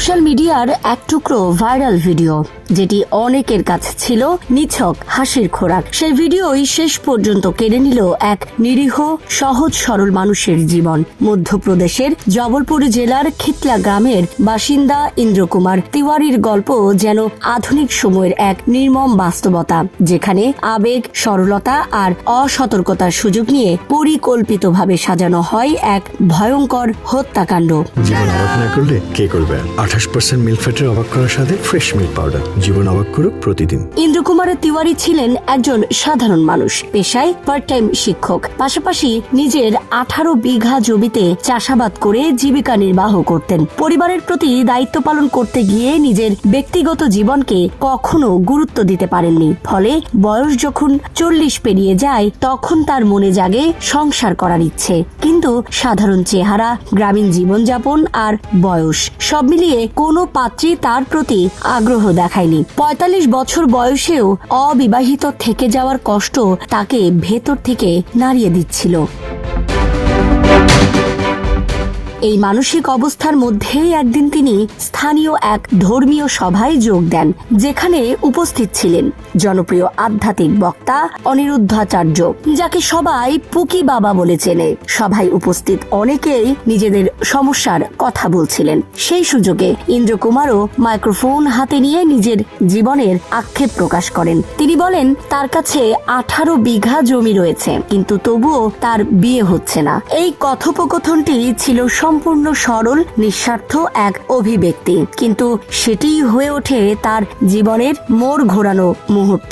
Social মিডিয়ার এক টুকরো ভাইরাল ভিডিও, যেটি অনেকের কাছে ছিল নিছক হাসির খোরাক। সেই ভিডিওই শেষ পর্যন্ত কেড়ে নিল এক নিরীহ সহজ সরল মানুষের জীবন। মধ্যপ্রদেশের জবলপুর জেলার খিতলা গ্রামের বাসিন্দা ইন্দ্র কুমার তিওয়ারির গল্প যেন আধুনিক সময়ের এক নির্মম বাস্তবতা, যেখানে আবেগ, সরলতা আর অসতর্কতার সুযোগ নিয়ে পরিকল্পিতভাবে সাজানো হয় এক ভয়ঙ্কর হত্যাকাণ্ড। জীবন অবাক না করলে কে করবে? 28% মিল্ক ফ্যাটের অবাক করার সাথে ফ্রেশ মিল্ক পাউডার। জীবন অবাক করুক প্রতিদিন। ইন্দ্র কুমার তিওয়ারি ছিলেন একজন সাধারণ মানুষ, পেশায় পার্ট টাইম শিক্ষক। পাশাপাশি নিজের 18 বিঘা জমিতে চাষাবাদ করে জীবিকা নির্বাহ করতেন। পরিবারের প্রতি দায়িত্ব পালন করতে গিয়ে নিজের ব্যক্তিগত জীবনকে কখনো গুরুত্ব দিতে পারেননি। ফলে বয়স যখন 40 পেরিয়ে যায়, তখন তার মনে জাগে সংসার করার ইচ্ছে। কিন্তু সাধারণ চেহারা, গ্রামীণ জীবনযাপন আর বয়স সব মিলিয়ে কোনো পাত্রী তার প্রতি আগ্রহ দেখায়নি। 45 বছর বয়সেও অবিবাহিত থেকে যাওয়ার কষ্ট তাকে ভেতর থেকে নাড়িয়ে দিচ্ছিল। এই মানসিক অবস্থার মধ্যেই একদিন তিনি স্থানীয় এক ধর্মীয় সভায় যোগ দেন, যেখানে উপস্থিত ছিলেন জনপ্রিয় আধ্যাত্মিক বক্তা অনিরুদ্ধাচার্য, যাকে সবাই পুকি বাবা বলে চেনে। সভায় উপস্থিত অনেকেই নিজেদের সমস্যার কথা বলছিলেন। সেই সুযোগে ইন্দ্র কুমারও মাইক্রোফোন হাতে নিয়ে নিজের জীবনের আক্ষেপ প্রকাশ করেন। তিনি বলেন, তার কাছে 18 বিঘা জমি রয়েছে, কিন্তু তবুও তার বিয়ে হচ্ছে না। এই কথোপকথনটি ছিল সম্পূর্ণ সরল, নিঃস্বার্থ এক অভিব্যক্তি, কিন্তু সেটিই হয়ে ওঠে তার জীবনের মোড় ঘোরানো মুহূর্ত।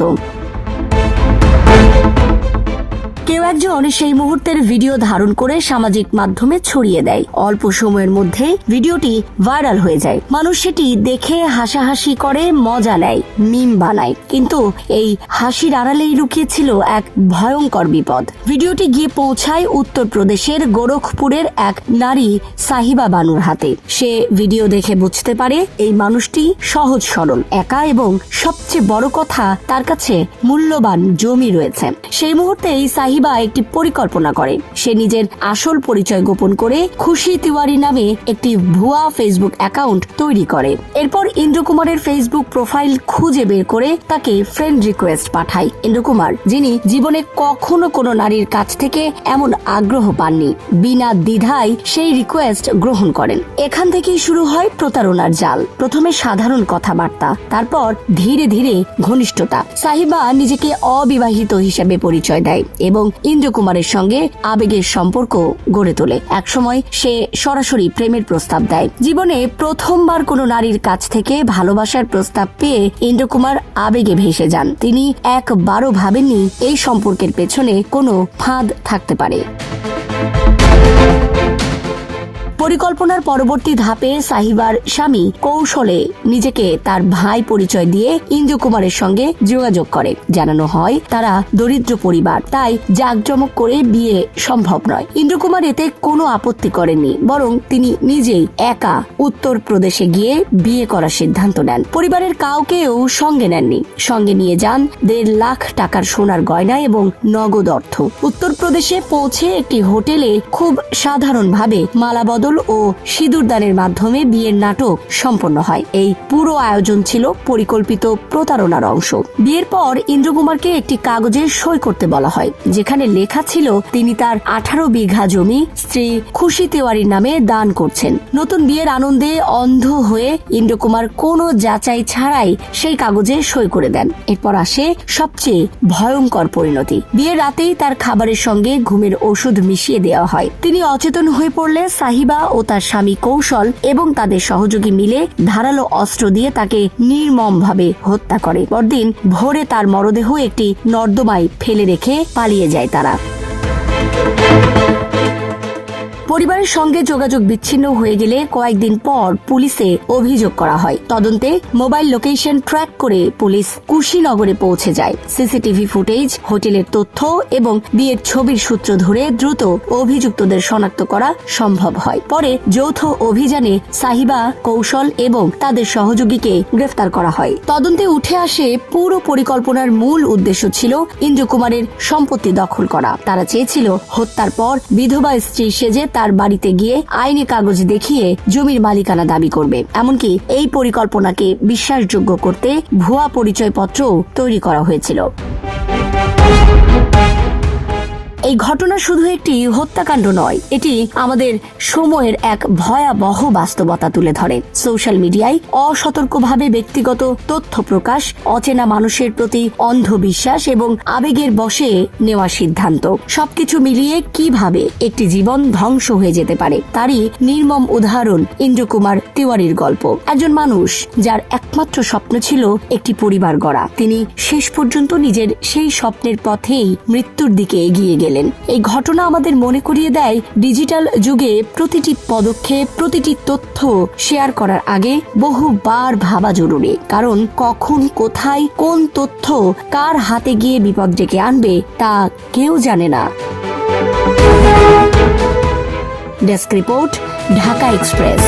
কেউ একজন সেই মুহূর্তের ভিডিও ধারণ করে সামাজিক মাধ্যমে ছড়িয়ে দেয়। অল্প সময়ের মধ্যে ভিডিওটি ভাইরাল হয়ে যায়। মানুষ সেটি দেখে হাসাহাসি করে, মজা নেয়, মিম বানায়। কিন্তু এই হাসির আড়ালেই লুকিয়েছিল এক ভয়ঙ্কর বিপদ। ভিডিওটি গিয়ে পৌঁছায় উত্তরপ্রদেশের গোরখপুরের এক নারী সাহিবা বানুর হাতে। সে ভিডিও দেখে বুঝতে পারে এই মানুষটি সহজ সরল, একা এবং সবচেয়ে বড় কথা, তার কাছে মূল্যবান জমি রয়েছে। সেই মুহূর্তেই সাহিবা একটি পরিকল্পনা করে। সে নিজের আসল পরিচয় গোপন করে খুশি তিওয়ারি নামে একটি ভুয়া ফেসবুক অ্যাকাউন্ট তৈরি করে। এরপর ইন্দ্র কুমারের ফেসবুক প্রোফাইল খুঁজে বের করে তাকে ফ্রেন্ড রিকোয়েস্ট পাঠায়। ইন্দ্র কুমার, যিনি জীবনে কখনো কোনো নারীর কাছ থেকে এমন আগ্রহ পাননি, বিনা দ্বিধায় সেই রিকোয়েস্ট গ্রহণ করেন। এখান থেকেই শুরু হয় প্রতারণার জাল। প্রথমে সাধারণ কথাবার্তা, তারপর ধীরে ধীরে ঘনিষ্ঠতা। সাহিবা নিজেকে অবিবাহিত হিসেবে পরিচয় দেয় এবং ইন্দ্র কুমারের সঙ্গে আবেগের সম্পর্ক গড়ে তোলে। একসময় সে সরাসরি প্রেমের প্রস্তাব দেয়। জীবনে প্রথমবার কোনো নারীর কাছ থেকে ভালোবাসার প্রস্তাব পেয়ে ইন্দ্র কুমার আবেগে ভেসে যান। তিনি একবারও ভাবেননি এই সম্পর্কের পেছনে কোনো ফাঁদ থাকতে পারে। পরিকল্পনার পরবর্তী ধাপে সাহিবার স্বামী কৌশলে নিজেকে তার ভাই পরিচয় দিয়ে ইন্দ্র কুমারের সঙ্গে যোগাযোগ করে। জানানো হয় তারা দরিদ্র পরিবার, তাই জাঁকজমক করে বিয়ে সম্ভব নয়। ইন্দ্র কুমার এতে কোনো আপত্তি করেননি, বরং তিনি নিজেই একা উত্তরপ্রদেশে গিয়ে বিয়ে করার সিদ্ধান্ত নেন। পরিবারের কাউকেও সঙ্গে নেননি। সঙ্গে নিয়ে যান 1.5 লাখ টাকার সোনার গয়না এবং নগদ অর্থ। উত্তরপ্রদেশে পৌঁছে একটি হোটেলে খুব সাধারণভাবে মালাবদল ও সিঁদুরদানের মাধ্যমে বিয়ের নাটক সম্পন্ন হয়। এই পুরো আয়োজন ছিল পরিকল্পিত প্রতারণার অংশ। বিয়ের পর ইন্দ্র কুমারকে একটি কাগজে সই করতে বলা হয়, যেখানে লেখা ছিল তিনি তার 18 বিঘা জমি স্ত্রী খুশি তিওয়ারির নামে দান করছেন। নতুন বিয়ের আনন্দে অন্ধ হয়ে ইন্দ্র কুমার কোনো যাচাই ছাড়াই সেই কাগজে সই করে দেন। এরপর আসে সবচেয়ে ভয়ঙ্কর পরিণতি। বিয়ের রাতেই তার খাবারের সঙ্গে ঘুমের ওষুধ মিশিয়ে দেওয়া হয়। তিনি অচেতন হয়ে পড়লে সাহিবা ও তার স্বামী কৌশল এবং তাদের সহযোগী মিলে ধারালো অস্ত্র দিয়ে তাকে নির্মমভাবে হত্যা করে। পরদিন ভোরে তার মরদেহ একটি নর্দমায় ফেলে রেখে পালিয়ে যায় তারা। পরিবারের সঙ্গে যোগাযোগ বিচ্ছিন্ন হয়ে গেলে কয়েকদিন পর পুলিশে অভিযোগ করা হয়। তদন্তে মোবাইল লোকেশন ট্র্যাক করে পুলিশ কুশীনগরে পৌঁছে যায়। সিসিটিভি ফুটেজ, হোটেলের তথ্য এবং বিয়ের ছবির সূত্র ধরে দ্রুত অভিযুক্তদের শনাক্ত করা সম্ভব হয়। পরে যৌথ অভিযানে সাহিবা, কৌশল এবং তাদের সহযোগীকে গ্রেফতার করা হয়। তদন্তে উঠে আসে পুরো পরিকল্পনার মূল উদ্দেশ্য ছিল ইন্দ্র কুমারের সম্পত্তি দখল করা। তারা চেয়েছিল হত্যার পর বিধবা স্ত্রী সেজে তার বাড়িতে গিয়ে আইনি কাগজ দেখিয়ে জমির মালিকানা দাবি করবে। এমনকি এই পরিকল্পনাকে বিশ্বাসযোগ্য করতে ভুয়া পরিচয়পত্র তৈরি করা হয়েছিল। এই ঘটনা শুধু একটি হত্যাকাণ্ড নয়, এটি আমাদের সময়ের এক ভয়াবহ বাস্তবতা তুলে ধরে। সোশ্যাল মিডিয়ায় অসতর্কভাবে ব্যক্তিগত তথ্য প্রকাশ, অচেনা মানুষের প্রতি অন্ধবিশ্বাস এবং আবেগের বশে নেওয়া সিদ্ধান্ত, সবকিছু মিলিয়ে কিভাবে একটি জীবন ধ্বংস হয়ে যেতে পারে তারই নির্মম উদাহরণ ইন্দ্র কুমার তিওয়ারির গল্প। একজন মানুষ যার একমাত্র স্বপ্ন ছিল একটি পরিবার গড়া, তিনি শেষ পর্যন্ত নিজের সেই স্বপ্নের পথেই মৃত্যুর দিকে এগিয়ে গেলেন। এই ঘটনা আমাদের মনে করিয়ে দেয়, ডিজিটাল যুগে প্রতিটি পদক্ষেপ, প্রতিটি তথ্য শেয়ার করার আগে বহুবার ভাবা জরুরি। কারণ কখন, কোথায়, কোন তথ্য কার হাতে গিয়ে বিপদ ডেকে আনবে তা কেউ জানে না। Desk report, Dhaka express.